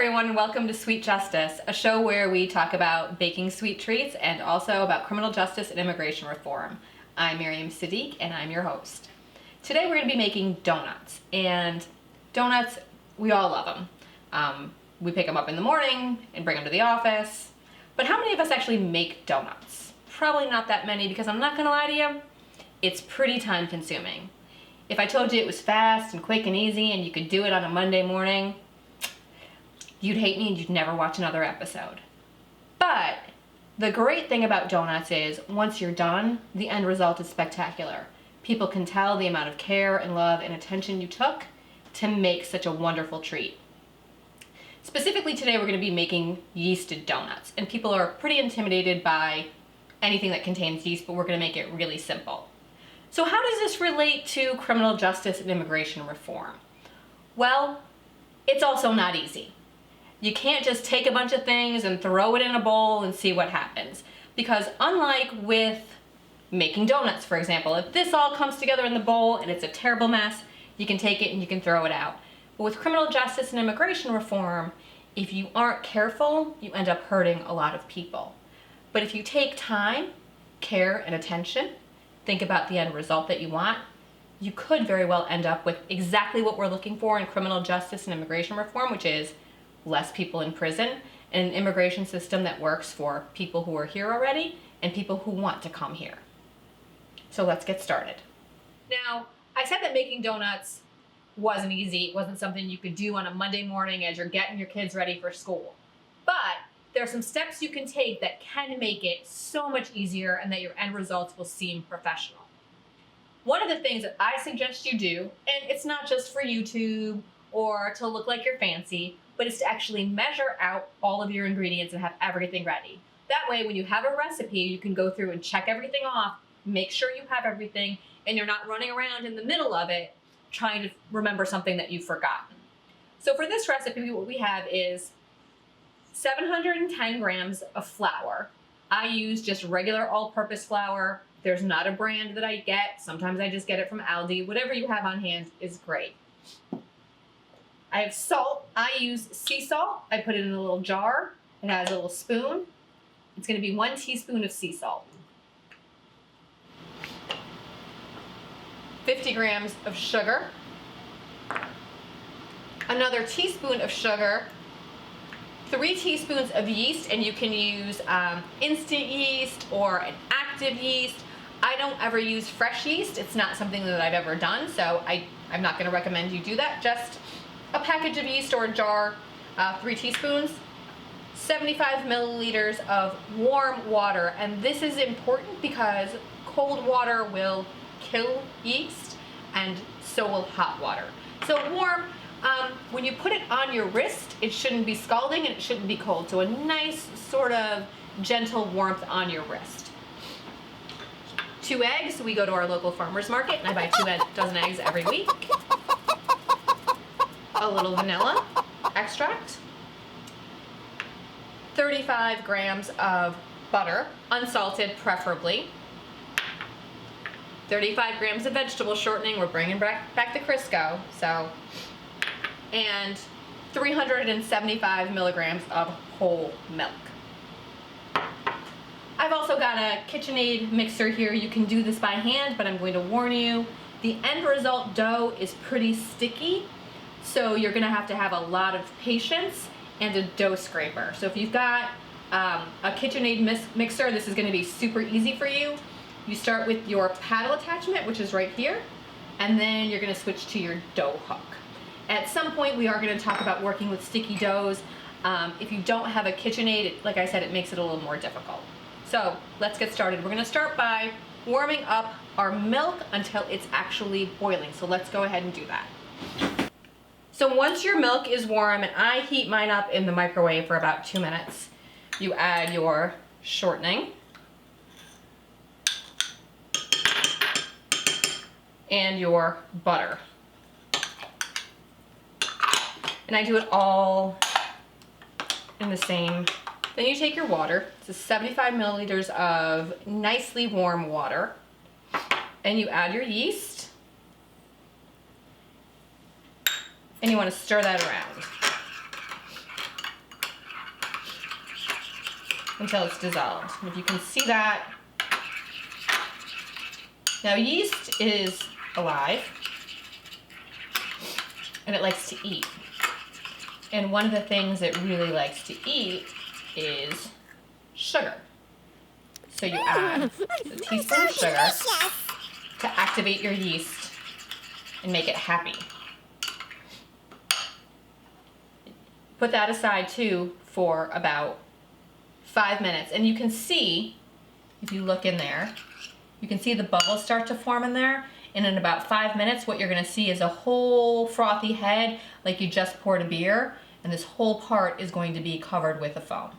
everyone, and welcome to Sweet Justice, a show where we talk about baking sweet treats and also about criminal justice and immigration reform. I'm Mirriam Z, and I'm your host. Today we're going to be making donuts, and donuts, we all love them. We pick them up in the morning and bring them to the office, but how many of us actually make donuts? Probably not that many, because I'm not going to lie to you, it's pretty time consuming. If I told you it was fast and quick and easy and you could do it on a Monday morning, you'd hate me and you'd never watch another episode. But the great thing about donuts is once you're done, the end result is spectacular. People can tell the amount of care and love and attention you took to make such a wonderful treat. Specifically today, we're going to be making yeasted donuts, and people are pretty intimidated by anything that contains yeast, but we're going to make it really simple. So how does this relate to criminal justice and immigration reform? Well, it's also not easy. You can't just take a bunch of things and throw it in a bowl and see what happens. Because unlike with making donuts, for example, if this all comes together in the bowl and it's a terrible mess, you can take it and you can throw it out. But with criminal justice and immigration reform, if you aren't careful, you end up hurting a lot of people. But if you take time, care, and attention, think about the end result that you want, you could very well end up with exactly what we're looking for in criminal justice and immigration reform, which is less people in prison and an immigration system that works for people who are here already and people who want to come here. So let's get started. Now, I said that making donuts wasn't easy. It wasn't something you could do on a Monday morning as you're getting your kids ready for school. But there are some steps you can take that can make it so much easier and that your end results will seem professional. One of the things that I suggest you do, and it's not just for YouTube or to look like you're fancy, but it's to actually measure out all of your ingredients and have everything ready. That way, when you have a recipe, you can go through and check everything off, make sure you have everything, and you're not running around in the middle of it trying to remember something that you've forgotten. So for this recipe, what we have is 710 grams of flour. I use just regular all-purpose flour. There's not a brand that I get. Sometimes I just get it from Aldi. Whatever you have on hand is great. I have salt. I use sea salt. I put it in a little jar. It has a little spoon. It's going to be 1 teaspoon of sea salt. 50 grams of sugar. Another teaspoon of sugar. 3 teaspoons of yeast, and you can use instant yeast or an active yeast. I don't ever use fresh yeast. It's not something that I've ever done, so I'm not going to recommend you do that. Just a package of yeast or a jar, 3 teaspoons, 75 milliliters of warm water. And this is important because cold water will kill yeast, and so will hot water. So warm, when you put it on your wrist, it shouldn't be scalding and it shouldn't be cold. So a nice sort of gentle warmth on your wrist. 2 eggs. We go to our local farmer's market and I buy 2 dozen eggs every week. A little vanilla extract, 35 grams of butter, unsalted preferably, 35 grams of vegetable shortening, we're bringing back the Crisco, and 375 milligrams of whole milk. I've also got a KitchenAid mixer here. You can do this by hand, but I'm going to warn you, the end result dough is pretty sticky. So you're going to have a lot of patience and a dough scraper. So if you've got a KitchenAid mixer, this is going to be super easy for you. You start with your paddle attachment, which is right here, and then you're going to switch to your dough hook. At some point, we are going to talk about working with sticky doughs. If you don't have a KitchenAid, like I said, it makes it a little more difficult. So let's get started. We're going to start by warming up our milk until it's actually boiling. So let's go ahead and do that. So once your milk is warm, and I heat mine up in the microwave for about 2 minutes, you add your shortening and your butter. And I do it all in the same. Then you take your water. This is 75 milliliters of nicely warm water, and you add your yeast. And you want to stir that around. until it's dissolved. And if you can see that, now yeast is alive and it likes to eat. And one of the things it really likes to eat is sugar. So you add a teaspoon of sugar to activate your yeast and make it happy. Put that aside too for about 5 minutes. And you can see, if you look in there, you can see the bubbles start to form in there. And in about 5 minutes, what you're gonna see is a whole frothy head like you just poured a beer. And this whole part is going to be covered with a foam.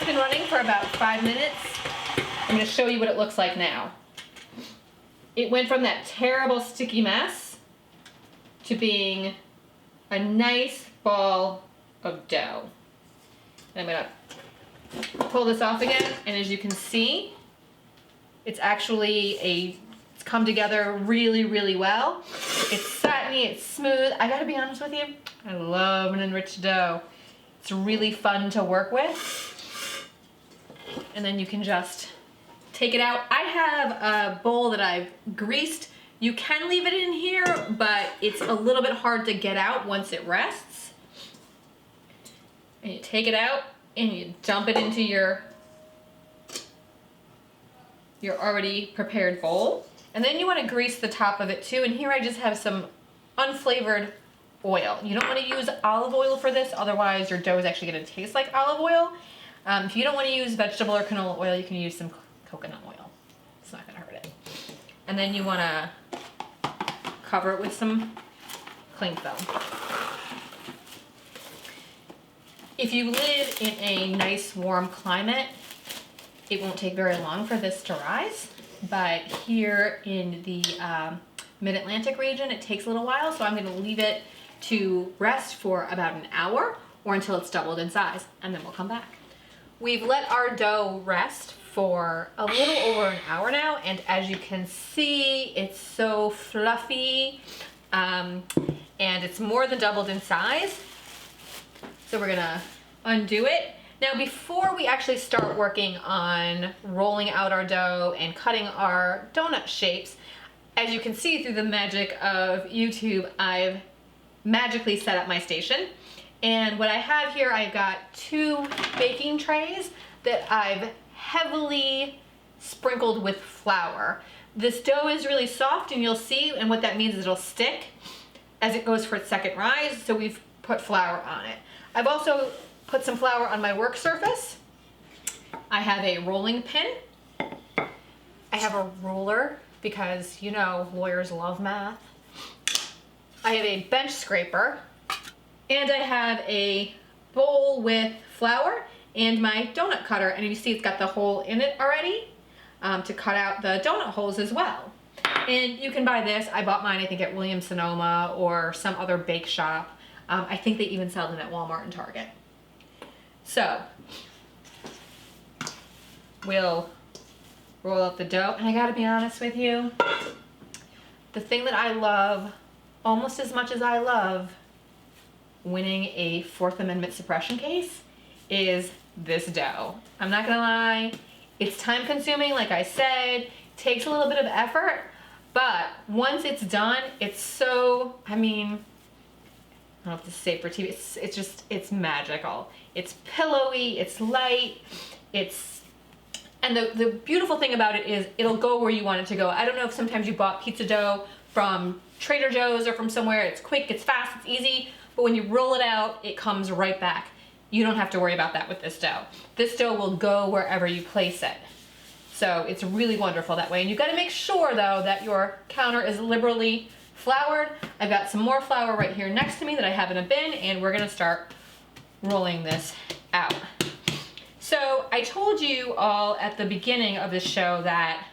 Been running for about 5 minutes. I'm going to show you what it looks like now. It went from that terrible sticky mess to being a nice ball of dough. And I'm going to pull this off again, and as you can see, it's actually it's come together really, really well. It's satiny, it's smooth. I gotta be honest with you, I love an enriched dough. It's really fun to work with. And then you can just take it out. I have a bowl that I've greased. You can leave it in here, but it's a little bit hard to get out once it rests. And you take it out and you dump it into your already prepared bowl. And then you want to grease the top of it too. And here I just have some unflavored oil. You don't want to use olive oil for this, otherwise your dough is actually going to taste like olive oil. If you don't want to use vegetable or canola oil, you can use some coconut oil. It's not going to hurt it. And then you want to cover it with some cling film. If you live in a nice warm climate, it won't take very long for this to rise. But here in the Mid-Atlantic region, it takes a little while, so I'm going to leave it to rest for about an hour or until it's doubled in size, and then we'll come back. We've let our dough rest for a little over an hour now, and as you can see, it's so fluffy, and it's more than doubled in size. So we're gonna undo it. Now, before we actually start working on rolling out our dough and cutting our donut shapes, as you can see through the magic of YouTube, I've magically set up my station. And what I have here, I've got 2 baking trays that I've heavily sprinkled with flour. This dough is really soft, and you'll see, and what that means is it'll stick as it goes for its second rise, so we've put flour on it. I've also put some flour on my work surface. I have a rolling pin. I have a ruler because, you know, lawyers love math. I have a bench scraper, and I have a bowl with flour and my donut cutter, and you see it's got the hole in it already to cut out the donut holes as well. And you can buy this. I bought mine, I think, at Williams-Sonoma or some other bake shop. I think they even sell them at Walmart and Target. So we'll roll out the dough, and I gotta be honest with you, the thing that I love almost as much as I love winning a Fourth Amendment suppression case is this dough. I'm not gonna lie, it's time consuming, like I said, takes a little bit of effort, but once it's done, it's so, I mean, I don't know if this is safe for TV, it's magical. It's pillowy, it's light, and the beautiful thing about it is it'll go where you want it to go. I don't know if sometimes you bought pizza dough from Trader Joe's or from somewhere, it's quick, it's fast, it's easy, but when you roll it out, it comes right back. You don't have to worry about that with this dough. This dough will go wherever you place it. So it's really wonderful that way. And you've got to make sure, though, that your counter is liberally floured. I've got some more flour right here next to me that I have in a bin, and we're gonna start rolling this out. So I told you all at the beginning of this show that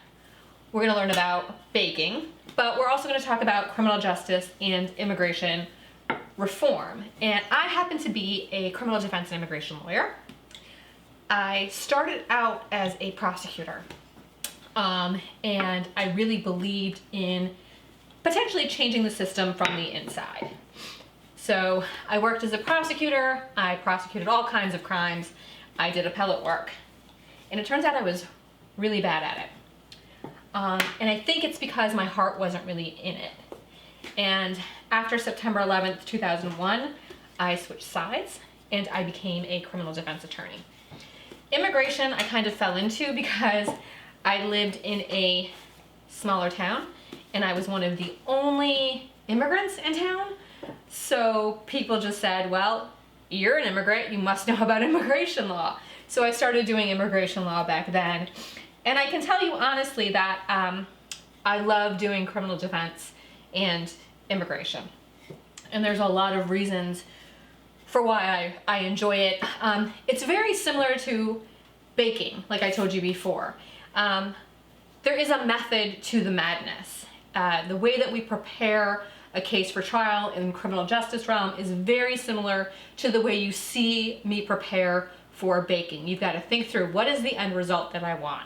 we're gonna learn about baking, but we're also gonna talk about criminal justice and immigration reform. And I happen to be a criminal defense and immigration lawyer. I started out as a prosecutor, and I really believed in potentially changing the system from the inside. So I worked as a prosecutor, I prosecuted all kinds of crimes, I did appellate work, and it turns out I was really bad at it. And I think it's because my heart wasn't really in it. And after September 11th, 2001, I switched sides and I became a criminal defense attorney. Immigration I kind of fell into because I lived in a smaller town and I was one of the only immigrants in town. So people just said, well, you're an immigrant, you must know about immigration law. So I started doing immigration law back then. And I can tell you honestly that I love doing criminal defense and immigration. And there's a lot of reasons for why I enjoy it. It's very similar to baking, like I told you before. There is a method to the madness. The way that we prepare a case for trial in the criminal justice realm is very similar to the way you see me prepare for baking. You've got to think through, what is the end result that I want?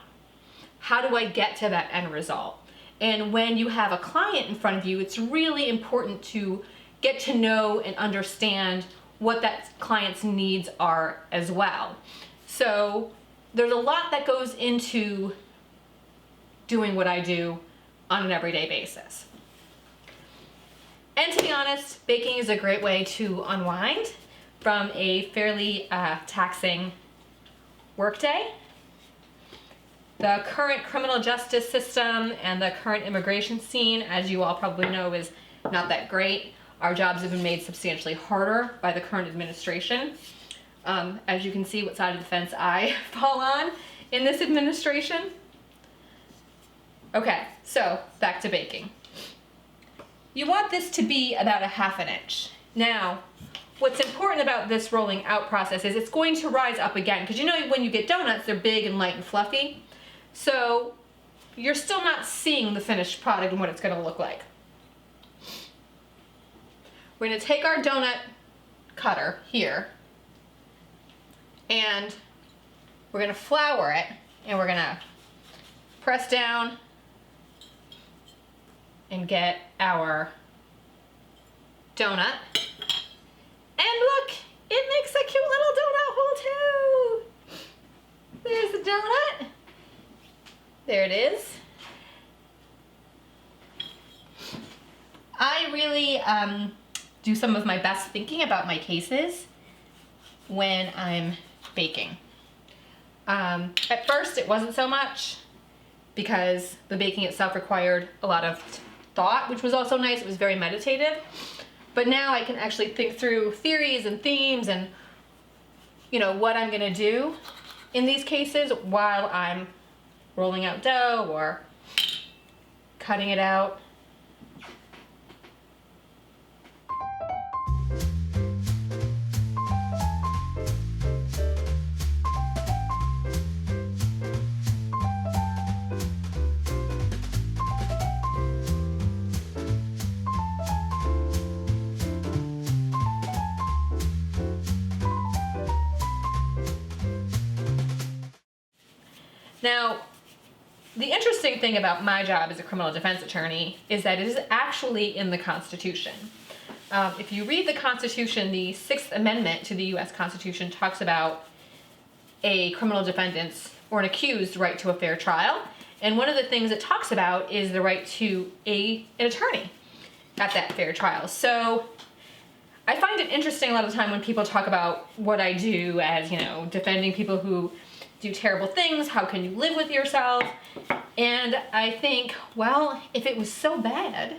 How do I get to that end result? And when you have a client in front of you, it's really important to get to know and understand what that client's needs are as well. So there's a lot that goes into doing what I do on an everyday basis. And to be honest, baking is a great way to unwind from a fairly taxing workday. The current criminal justice system and the current immigration scene, as you all probably know, is not that great. Our jobs have been made substantially harder by the current administration. As you can see what side of the fence I fall on in this administration. Okay, so back to baking. You want this to be about 1/2 inch. Now, what's important about this rolling out process is it's going to rise up again, because you know when you get donuts, they're big and light and fluffy. So you're still not seeing the finished product and what it's going to look like. we're gonna take our donut cutter here and we're gonna flour it, and we're gonna press down and get our donut. And look, it makes a cute little donut hole too. There's the donut. There it is. I really do some of my best thinking about my cases when I'm baking. At first it wasn't so much because the baking itself required a lot of thought, which was also nice. It was very meditative. But now I can actually think through theories and themes and, you know, what I'm gonna do in these cases while I'm rolling out dough or cutting it out. Now, the interesting thing about my job as a criminal defense attorney is that it is actually in the Constitution. If you read the Constitution, the 6th Amendment to the U.S. Constitution talks about a criminal defendant's or an accused's right to a fair trial. And one of the things it talks about is the right to an attorney at that fair trial. So I find it interesting a lot of the time when people talk about what I do as, you know, defending people who do terrible things. How can you live with yourself? And I think, well, if it was so bad,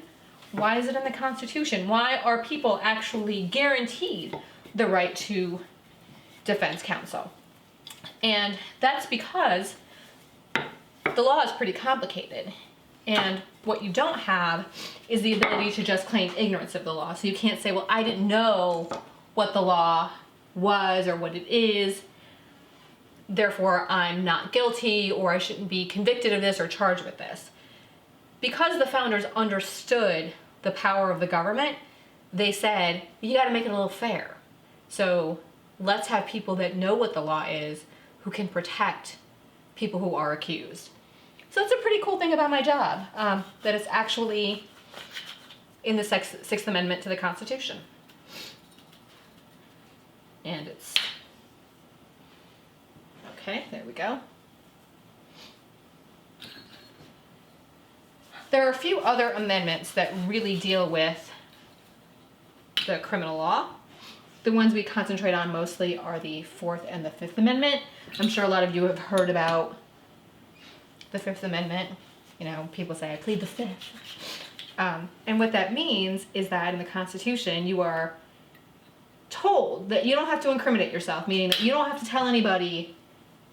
why is it in the Constitution? Why are people actually guaranteed the right to defense counsel? And that's because the law is pretty complicated. And what you don't have is the ability to just claim ignorance of the law. So you can't say, well, I didn't know what the law was or what it is, therefore I'm not guilty, or I shouldn't be convicted of this or charged with this. Because the founders understood the power of the government, they said, you gotta make it a little fair. So let's have people that know what the law is who can protect people who are accused. So it's a pretty cool thing about my job, that it's actually in the Sixth Amendment to the Constitution. And it's okay, there we go. There are a few other amendments that really deal with the criminal law. The ones we concentrate on mostly are the 4th and the 5th Amendment. I'm sure a lot of you have heard about the 5th Amendment. You know, people say, I plead the 5th. And what that means is that in the Constitution, you are told that you don't have to incriminate yourself, meaning that you don't have to tell anybody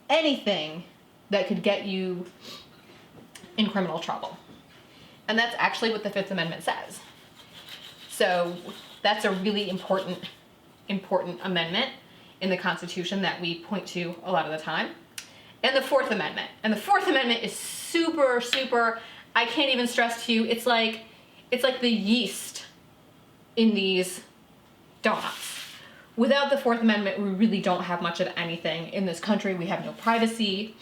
anything that could get you in criminal trouble. And that's actually what the 5th Amendment says. So that's a really important amendment in the Constitution that we point to a lot of the time. And the 4th Amendment. And the 4th Amendment is super, I can't even stress to you, it's like the yeast in these donuts. Without the 4th Amendment, we really don't have much of anything in this country. We have no privacy.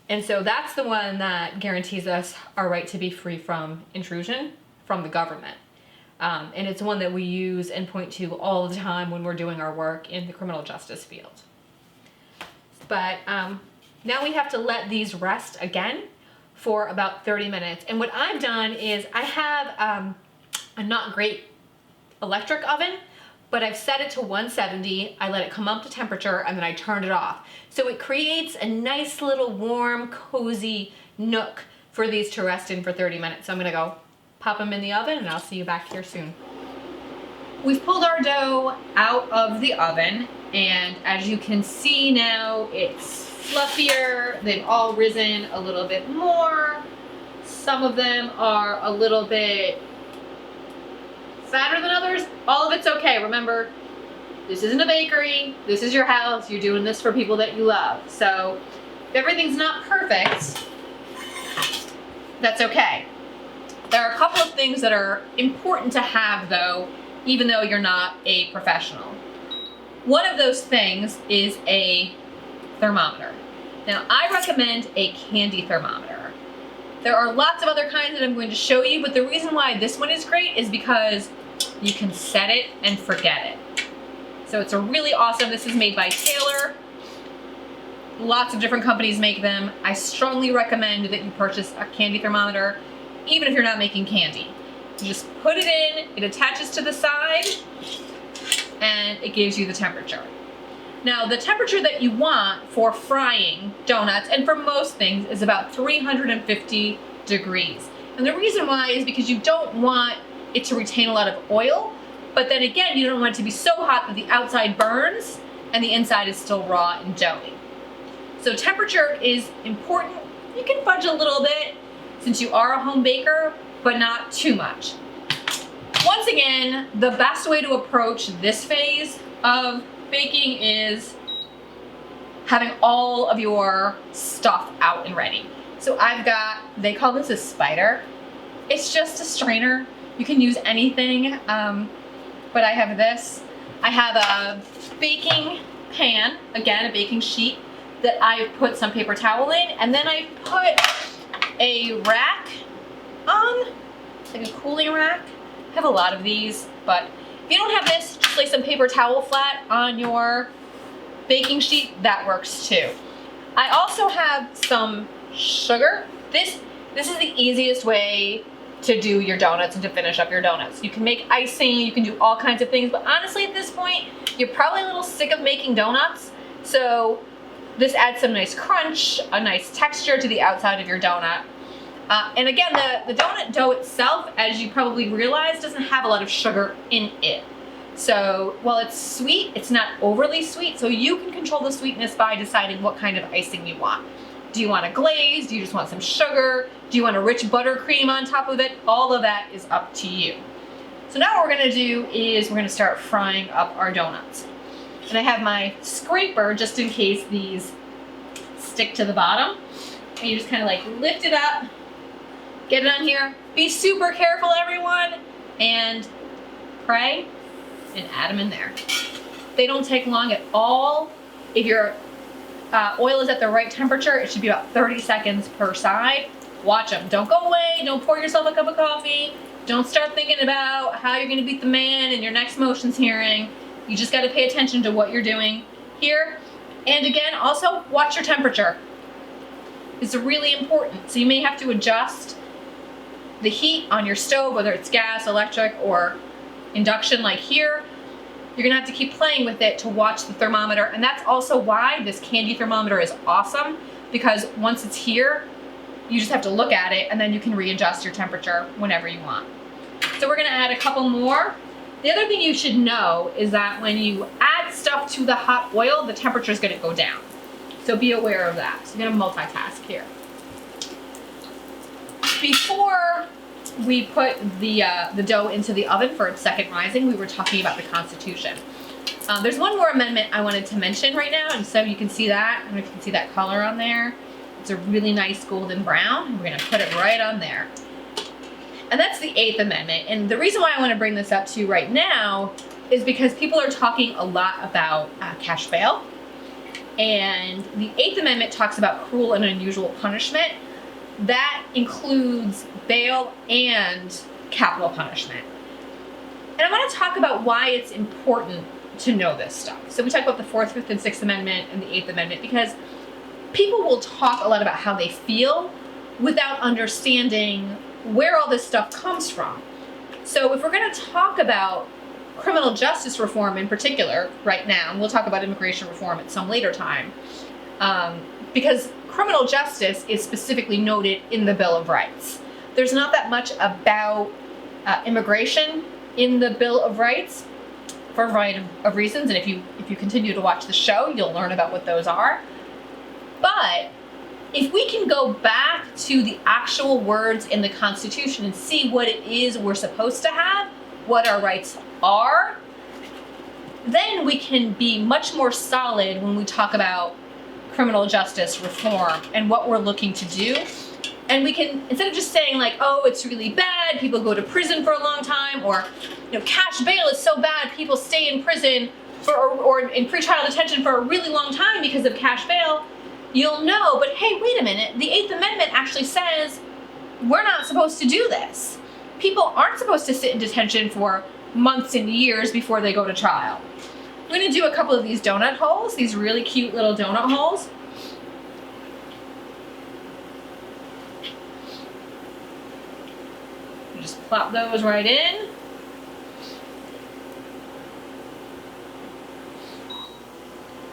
And so that's the one that guarantees us our right to be free from intrusion from the government. And it's one that we use and point to all the time when we're doing our work in the criminal justice field. But now we have to let these rest again for about 30 minutes. And what I've done is I have a not great electric oven, but I've set it to 170, I let it come up to temperature, and then I turned it off. So it creates a nice little warm, cozy nook for these to rest in for 30 minutes. So I'm gonna go pop them in the oven, and I'll see you back here soon. We've pulled our dough out of the oven, and as you can see now, it's fluffier. They've all risen a little bit more. Some of them are a little bit fatter than others. All of it's okay. Remember, this isn't a bakery. This is your house. You're doing this for people that you love. So if everything's not perfect, that's okay. There are a couple of things that are important to have though, even though you're not a professional. One of those things is a thermometer. Now, I recommend a candy thermometer. There are lots of other kinds that I'm going to show you, but the reason why this one is great is because you can set it and forget it. So it's a really awesome, this is made by Taylor. Lots of different companies make them. I strongly recommend that you purchase a candy thermometer, even if you're not making candy. You just put it in, it attaches to the side, and it gives you the temperature. Now, the temperature that you want for frying donuts, and for most things, is about 350 degrees. And the reason why is because you don't want it to retain a lot of oil, but then again, you don't want it to be so hot that the outside burns and the inside is still raw and doughy. So temperature is important. You can fudge a little bit since you are a home baker, but not too much. Once again, the best way to approach this phase of baking is having all of your stuff out and ready. So I've got, they call this a spider. It's just a strainer. You can use anything, but I have this. I have a baking pan, again, a baking sheet that I put some paper towel in, and then I put a rack on, like a cooling rack. I have a lot of these, but if you don't have this, just lay some paper towel flat on your baking sheet. That works too. I also have some sugar. This is the easiest way to do your donuts and to finish up your donuts. You can make icing, you can do all kinds of things, but honestly at this point, you're probably a little sick of making donuts. So this adds some nice crunch, a nice texture to the outside of your donut. And again, the donut dough itself, as you probably realize, doesn't have a lot of sugar in it. So while it's sweet, it's not overly sweet, so you can control the sweetness by deciding what kind of icing you want. Do you want a glaze? Do you just want some sugar? Do you want a rich buttercream on top of it? All of that is up to you. So now what we're gonna do is we're gonna start frying up our donuts. And I have my scraper just in case these stick to the bottom. And you just kind of like lift it up, get it on here. Be super careful, everyone, and pray and add them in there. They don't take long at all. If your oil is at the right temperature, it should be about 30 seconds per side. Watch them. Don't go away. Don't pour yourself a cup of coffee. Don't start thinking about how you're going to beat the man in your next motions hearing. You just got to pay attention to what you're doing here. And again, also watch your temperature. It's really important. So you may have to adjust the heat on your stove, whether it's gas, electric, or induction like here. You're gonna have to keep playing with it to watch the thermometer. And that's also why this candy thermometer is awesome, because once it's here, you just have to look at it and then you can readjust your temperature whenever you want. So we're gonna add a couple more. The other thing you should know is that when you add stuff to the hot oil, the temperature is gonna go down. So be aware of that. So you're gonna multitask here. Before we put the dough into the oven for its second rising, we were talking about the Constitution. There's one more amendment I wanted to mention right now, and so you can see that. I don't know if you can see that color on there. It's a really nice golden brown, and we're gonna put it right on there. And that's the 8th Amendment. And the reason why I want to bring this up to you right now is because people are talking a lot about cash bail. And the 8th Amendment talks about cruel and unusual punishment. That includes bail and capital punishment. And I want to talk about why it's important to know this stuff. So we talk about the 4th, 5th, and 6th Amendment and the 8th Amendment because people will talk a lot about how they feel without understanding where all this stuff comes from. So if we're going to talk about criminal justice reform in particular right now, and we'll talk about immigration reform at some later time, because criminal justice is specifically noted in the Bill of Rights. There's not that much about immigration in the Bill of Rights for a variety of reasons, and if you continue to watch the show, you'll learn about what those are. But if we can go back to the actual words in the Constitution and see what it is we're supposed to have, what our rights are, then we can be much more solid when we talk about criminal justice reform and what we're looking to do. And we can, instead of just saying like, oh, it's really bad, people go to prison for a long time, or, you know, cash bail is so bad, people stay in prison or in pretrial detention for a really long time because of cash bail, you'll know, but hey, wait a minute, the 8th Amendment actually says we're not supposed to do this. People aren't supposed to sit in detention for months and years before they go to trial. We're gonna do a couple of these donut holes, these really cute little donut holes. Just plop those right in.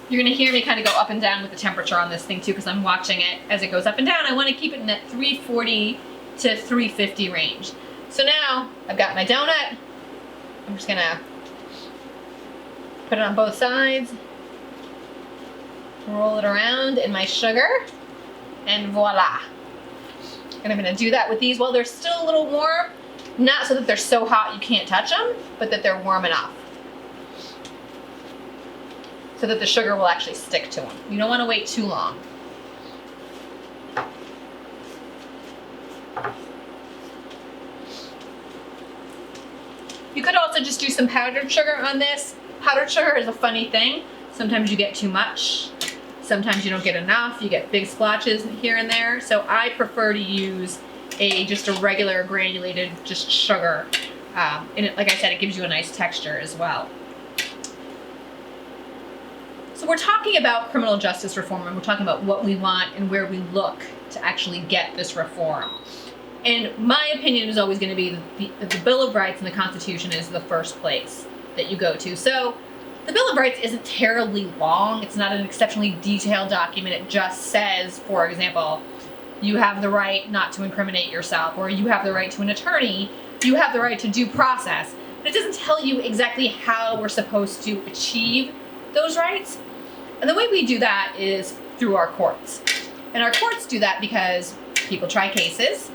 You're gonna hear me kind of go up and down with the temperature on this thing too, because I'm watching it as it goes up and down. I want to keep it in that 340 to 350 range. So now I've got my donut. I'm just gonna put it on both sides, roll it around in my sugar, and voila. And I'm gonna do that with these while they're still a little warm, not so that they're so hot you can't touch them, but that they're warm enough, so that the sugar will actually stick to them. You don't want to wait too long. You could also just do some powdered sugar on this. Powdered sugar is a funny thing. Sometimes you get too much. Sometimes you don't get enough. You get big splotches here and there. So I prefer to use just a regular granulated just sugar. And it, like I said, it gives you a nice texture as well. So we're talking about criminal justice reform, and we're talking about what we want and where we look to actually get this reform. And my opinion is always going to be the Bill of Rights and the Constitution is the first place that you go to. So the Bill of Rights isn't terribly long. It's not an exceptionally detailed document. It just says, for example, you have the right not to incriminate yourself, or you have the right to an attorney, you have the right to due process. But it doesn't tell you exactly how we're supposed to achieve those rights. And the way we do that is through our courts. And our courts do that because people try cases,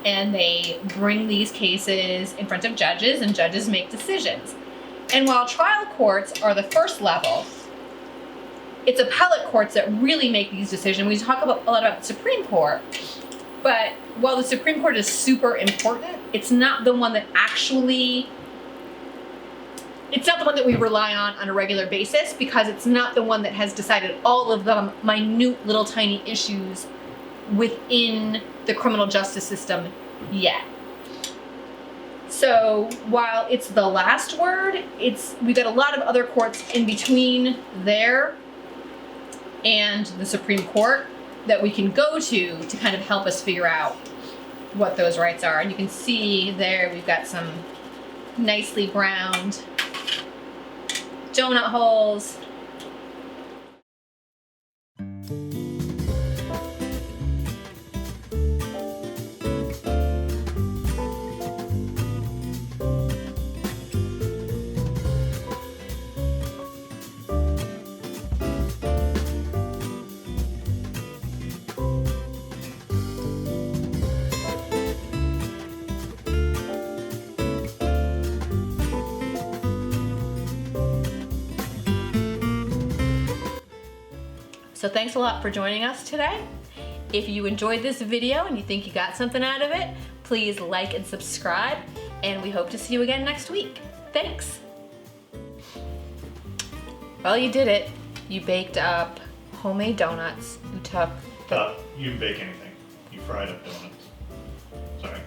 and they bring these cases in front of judges, and judges make decisions. And while trial courts are the first level, it's appellate courts that really make these decisions. We talk a lot about the Supreme Court, but while the Supreme Court is super important, it's not the one that we rely on a regular basis, because it's not the one that has decided all of the minute little tiny issues within the criminal justice system yet. So while it's the last word, we've got a lot of other courts in between there and the Supreme Court that we can go to kind of help us figure out what those rights are. And you can see there we've got some nicely browned donut holes. So thanks a lot for joining us today. If you enjoyed this video and you think you got something out of it, please like and subscribe, and we hope to see you again next week. Thanks. Well, you did it. You baked up homemade donuts. You took you didn't bake anything. You fried up donuts. Sorry.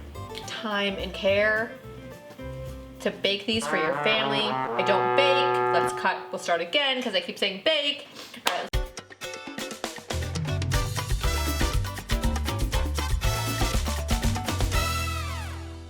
Time and care to bake these for your family. I don't bake. Let's cut. We'll start again because I keep saying bake. All right,